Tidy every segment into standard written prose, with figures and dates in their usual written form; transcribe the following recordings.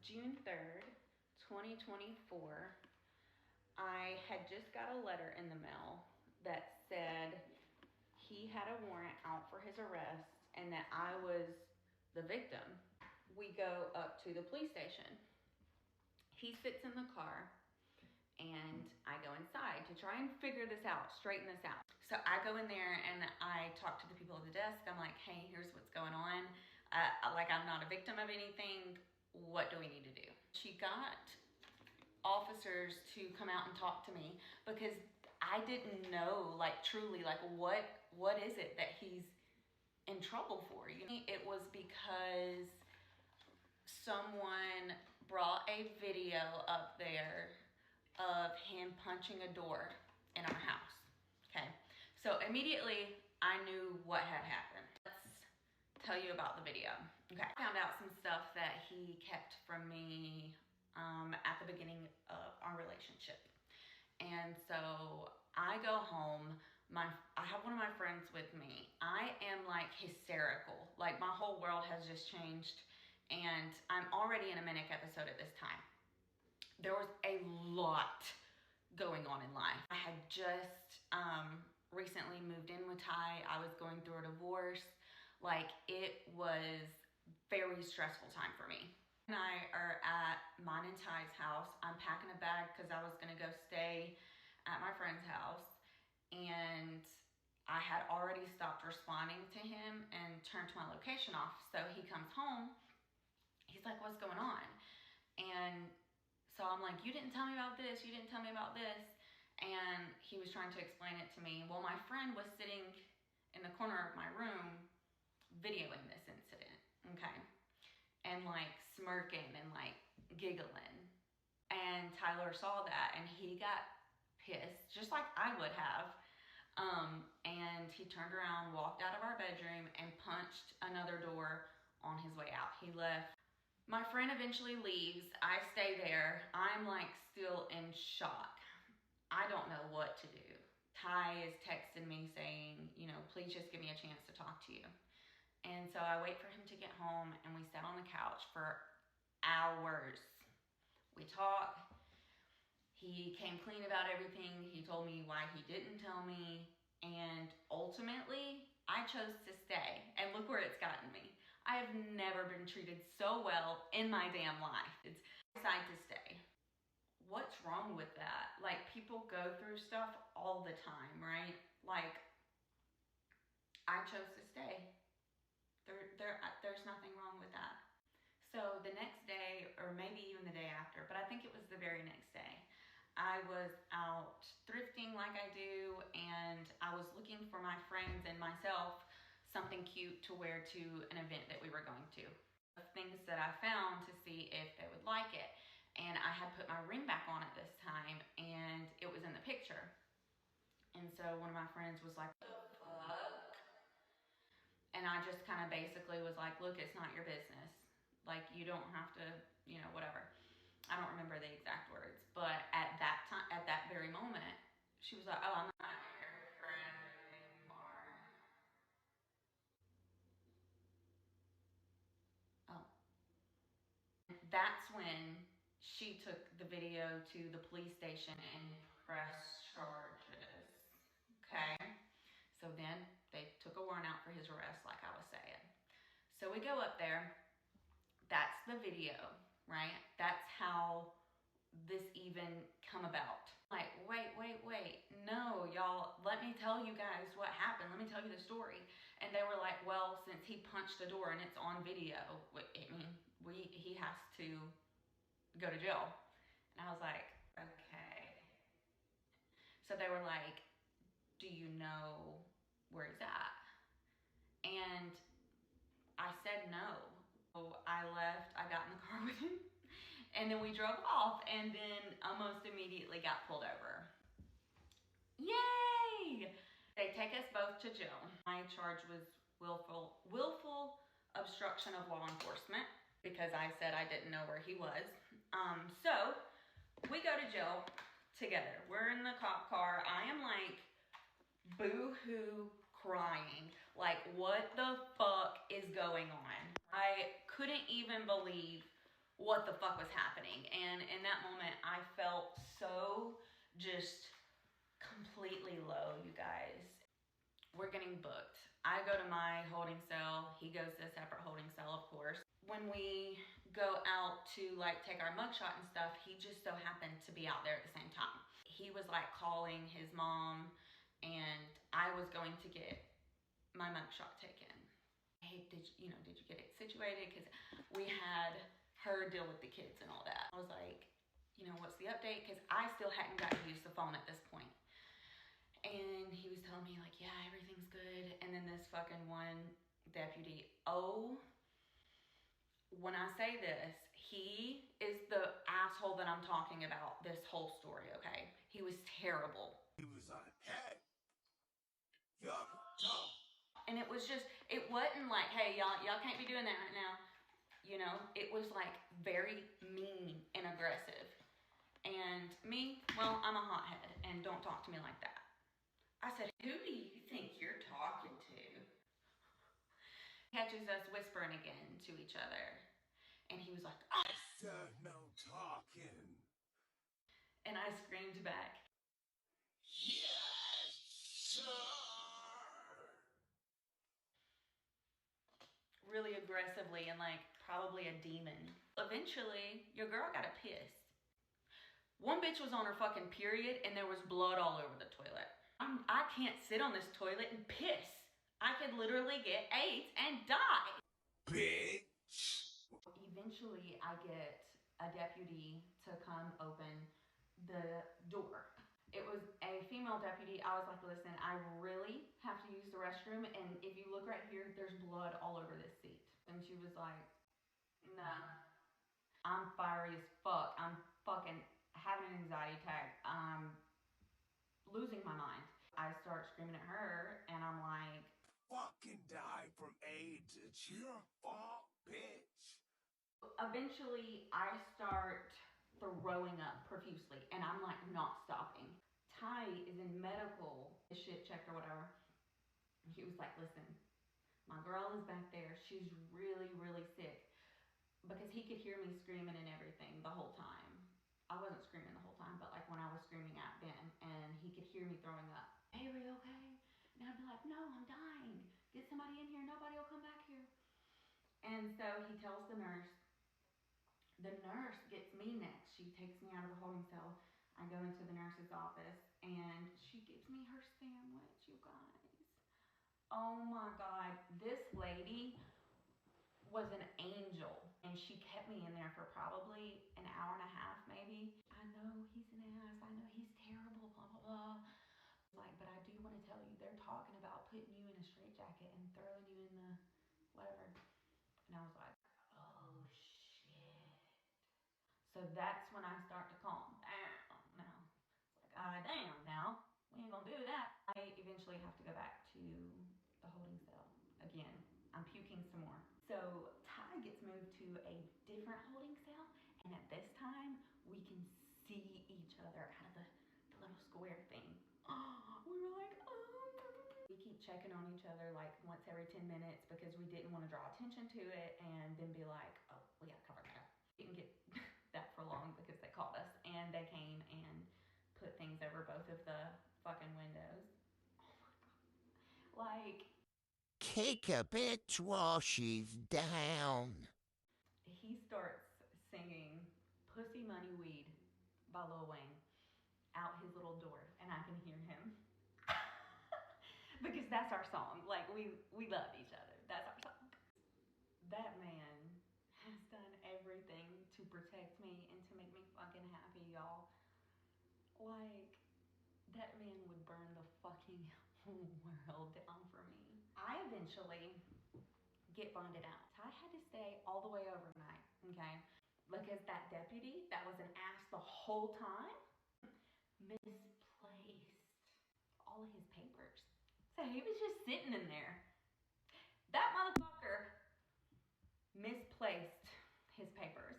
June 3rd, 2024. I had just got a letter in the mail that said he had a warrant out for his arrest and that I was the victim. We go up to the police station. He sits in the car and I go inside to try and figure this out, straighten this out. So I go in there and I talk to the people at the desk. I'm like, hey, here's what's going on. I'm not a victim of anything. What do we need to do? She got officers to come out and talk to me because I didn't know, truly, what is it that he's in trouble for? It was because someone brought a video up there of him punching a door in our house. Okay, so immediately I knew what had happened. Let's tell you about the video. Okay, I found out some stuff that he kept from me at the beginning of our relationship. And so I go home, I have one of my friends with me. I am hysterical. My whole world has just changed and I'm already in a manic episode at this time. There was a lot going on in life. I had just recently moved in with Ty. I was going through a divorce. It was very stressful time for me. And I are at mine and Ty's house. I'm packing a bag because I was gonna go stay at my friend's house. And I had already stopped responding to him and turned my location off. So he comes home, he's like, what's going on? And so I'm like, you didn't tell me about this, you didn't tell me about this. And he was trying to explain it to me. Well, my friend was sitting in the corner of my room videoing this incident, okay? And smirking and giggling. And Tyler saw that and he got pissed, just like I would have. And he turned around, walked out of our bedroom and punched another door on his way out. He left. My friend eventually leaves. I stay there. I'm still in shock. I don't know what to do. Ty is texting me saying, please just give me a chance to talk to you. And so I wait for him to get home and we sat on the couch for hours. We talk. He came clean about everything. He told me why he didn't tell me. And ultimately, I chose to stay. And look where it's gotten me. I have never been treated so well in my damn life. It's I decided to stay. What's wrong with that? People go through stuff all the time, right? I chose to stay. There's nothing wrong with that. So the next day, or maybe even the day after, but I think it was the very next day, I was out thrifting like I do, and I was looking for my friends and myself something cute to wear to an event that we were going to. Things that I found to see if they would like it. And I had put my ring back on at this time, and it was in the picture. And so one of my friends was like, what the fuck? And I just kind of basically was like, look, it's not your business. You don't have to, whatever. I don't remember the exact words, but at that time, at that very moment, she was like, oh, I'm not your friend anymore. Oh. That's when she took the video to the police station and pressed charges. Okay. So then they took a warrant out for his arrest, like I was saying. So we go up there. That's the video, right? That's how this even come about. Wait. No, y'all, let me tell you guys what happened. Let me tell you the story. And they were like, well, since he punched the door and it's on video, he has to go to jail. And I was like, okay. So they were like, do you know where he's at? And I said no. So I left, I got in the car with him, and then we drove off, and then almost immediately got pulled over. Yay! They take us both to jail. My charge was willful obstruction of law enforcement because I said I didn't know where he was. So we go to jail together. We're in the cop car. I am boo-hoo crying. What the fuck is going on? I couldn't even believe what the fuck was happening. And in that moment, I felt so just completely low, you guys. We're getting booked. I go to my holding cell. He goes to a separate holding cell, of course. When we go out to like take our mugshot and stuff, he just so happened to be out there at the same time. He was like calling his mom, and I was going to get my mugshot taken. Hey, did you get it situated? Because we had her deal with the kids and all that. I was like, what's the update? Because I still hadn't got to use the phone at this point. And he was telling me like, yeah, everything's good. And then this fucking one deputy, when I say this, he is the asshole that I'm talking about this whole story, okay? He was terrible. He was like, hey, y'all talk. And it wasn't like, hey, y'all can't be doing that right now. It was like very mean and aggressive. And me, well, I'm a hothead, and don't talk to me like that. I said, who do you think you're talking to? Catches us whispering again to each other. And he was like, I said no talking. And I screamed back, yes, sir. Really aggressively and like probably a demon. Eventually, your girl got a piss. One bitch was on her fucking period and there was blood all over the toilet. I can't sit on this toilet and piss. I could literally get AIDS and die. Bitch. Eventually, I get a deputy to come open the door. It was a female deputy. I was like, listen, I really have to use the restroom, and if you look right here, there's blood all over this seat. And she was like, nah. I'm fiery as fuck. I'm fucking having an anxiety attack. I'm losing my mind. I start screaming at her, and I'm like, fucking die from AIDS. It's your fault, bitch. Eventually, I start throwing up profusely, and I'm like not stopping. Ty is in medical, shit checked or whatever. He was like, listen, my girl is back there. She's really, really sick. Because he could hear me screaming and everything the whole time. I wasn't screaming the whole time, but like when I was screaming at Ben, and he could hear me throwing up. Hey, are you okay? And I'd be like, no, I'm dying. Get somebody in here. Nobody will come back here. And so he tells the nurse. The nurse gets me next. She takes me out of the holding cell. I go into the nurse's office, and she gives me her sandwich, you guys. Oh my God. This lady was an angel, and she kept me in there for probably an hour and a half, maybe. I know he's an ass. I know he's terrible, blah, blah, blah. Like, but I do want to tell you, they're talking about putting you in a straitjacket and throwing you in the whatever. And I was like, oh shit. So that's when I start to calm down now. It's like, damn now, we ain't gonna do that. I eventually have to go back to the holding cell again. I'm puking some more. So Ty gets moved to a different holding cell, and at this time, we can see each other out of the little square thing. We were like, we keep checking on each other like once every 10 minutes because we didn't want to draw attention to it and then be like, oh, we gotta cover that up. Didn't get that for long because they called us and they came and put things over both of the fucking windows. Oh my God. Like, kick a bitch while she's down. He starts singing Pussy Money Weed by Lil Wayne out his little door, and I can hear him. Because that's our song. Like, we love each other. That's our song. That man has done everything to protect me and to make me fucking happy, y'all. Like, that man would burn the fucking world down for me. I eventually get bonded out. I had to stay all the way overnight, okay? Because that deputy that was an ass the whole time misplaced all of his papers. So he was just sitting in there. That motherfucker misplaced his papers.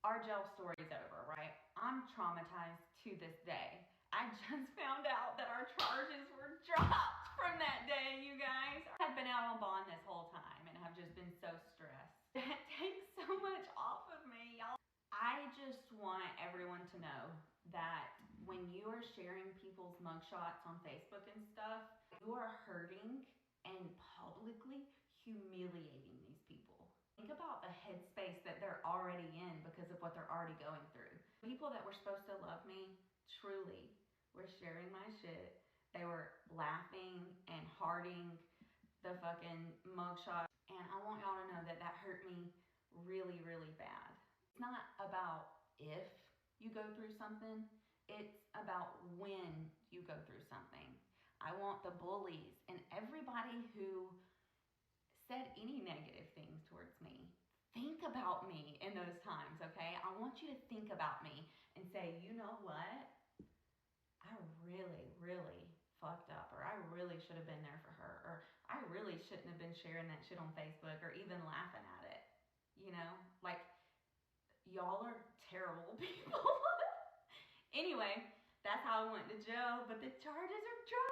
Our jail story's over, right? I'm traumatized to this day. I just found out that our charges were dropped from that day, you guys. I've been out on bond this whole time and have just been so stressed. That takes so much off of me. mugshots on Facebook and stuff, you are hurting and publicly humiliating these people. Think about the headspace that they're already in because of what they're already going through. People that were supposed to love me truly were sharing my shit. They were laughing and hearting the fucking mugshot. And I want y'all to know that that hurt me really, really bad. It's not about if you go through something, it's about when you go through something. I want the bullies and everybody who said any negative things towards me, think about me in those times, okay? I want you to think about me and say, you know what? I really, really fucked up, or I really should have been there for her, or I really shouldn't have been sharing that shit on Facebook or even laughing at it. You know, like, y'all are terrible people. Anyway, that's how I went to jail, but the charges are dropped.